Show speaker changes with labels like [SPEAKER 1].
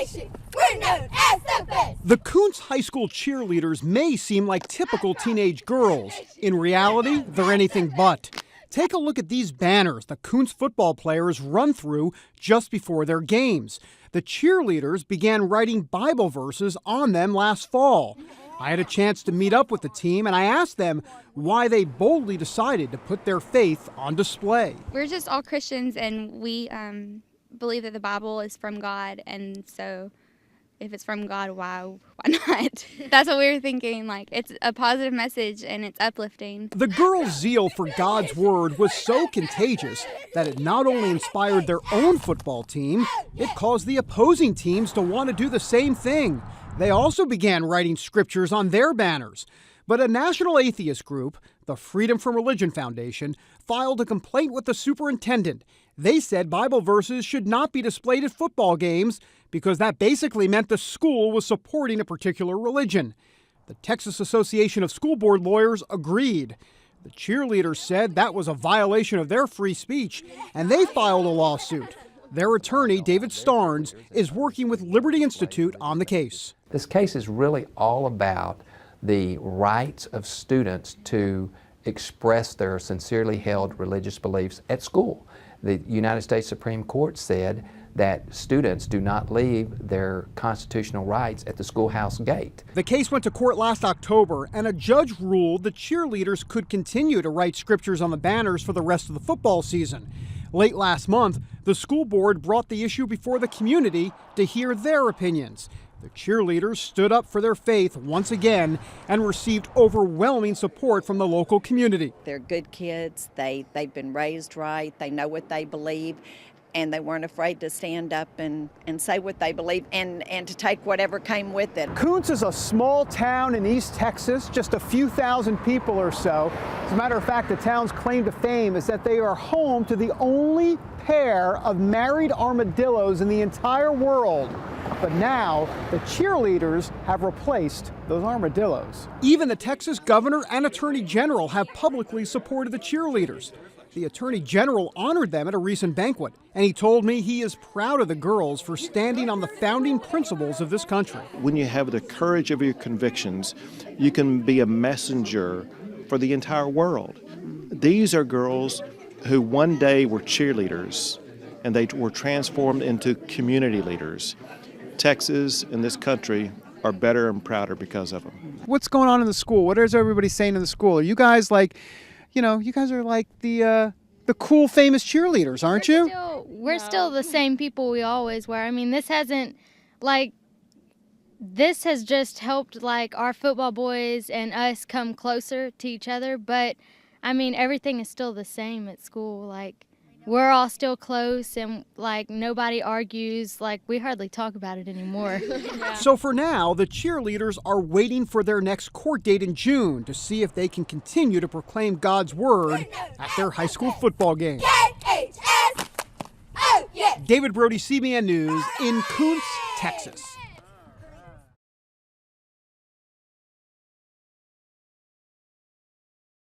[SPEAKER 1] nation, we're known as the best.
[SPEAKER 2] The Kuntz High School cheerleaders may seem like typical teenage girls. In reality, they're anything but. Take a look at these banners the Kuntz football players run through just before their games. The cheerleaders began writing Bible verses on them last fall. I had a chance to meet up with the team, and I asked them why they boldly decided to put their faith on display.
[SPEAKER 3] We're just all Christians, and we believe that the Bible is from God, and so if it's from God, why not? That's what we were thinking. Like, it's a positive message and it's uplifting.
[SPEAKER 2] The girls' zeal for God's word was so contagious that it not only inspired their own football team, it caused the opposing teams to want to do the same thing. They also began writing scriptures on their banners. But a national atheist group, the Freedom from Religion Foundation, filed a complaint with the superintendent. They said Bible verses should not be displayed at football games because that basically meant the school was supporting a particular religion. The Texas Association of School Board Lawyers agreed. The cheerleaders said that was a violation of their free speech, and they filed a lawsuit. Their attorney, David Starnes, is working with Liberty Institute on the case.
[SPEAKER 4] This case is really all about the rights of students to express their sincerely held religious beliefs at school. The United States Supreme Court said that students do not leave their constitutional rights at the schoolhouse gate.
[SPEAKER 2] The case went to court last October, and a judge ruled the cheerleaders could continue to write scriptures on the banners for the rest of the football season. Late last month, the school board brought the issue before the community to hear their opinions. The cheerleaders stood up for their faith once again and received overwhelming support from the local community.
[SPEAKER 5] They're good kids. They've been raised right. They know what they believe, and they weren't afraid to stand up and say what they believe and to take whatever came with it.
[SPEAKER 2] Kuntz is a small town in East Texas, just a few thousand people or so. As a matter of fact, the town's claim to fame is that they are home to the only pair of married armadillos in the entire world. But now, the cheerleaders have replaced those armadillos. Even the Texas governor and attorney general have publicly supported the cheerleaders. The attorney general honored them at a recent banquet, and he told me he is proud of the girls for standing on the founding principles of this country.
[SPEAKER 6] When you have the courage of your convictions, you can be a messenger for the entire world. These are girls who one day were cheerleaders, and they were transformed into community leaders. Texas and this country are better and prouder because of them.
[SPEAKER 2] What's going on in the school? What is everybody saying in the school? Are you guys like, you guys are like the cool, famous cheerleaders, aren't you?
[SPEAKER 7] We're still the same people we always were. I mean, this has just helped like our football boys and us come closer to each other. But I mean, everything is still the same at school. Like, we're all still close, and like nobody argues. Like, we hardly talk about it anymore.
[SPEAKER 2] Yeah. So for now, the cheerleaders are waiting for their next court date in June to see if they can continue to proclaim God's word at their high school football game.
[SPEAKER 1] K-H-S-O, yeah.
[SPEAKER 2] David Brody, CBN News in Kuntz, Texas.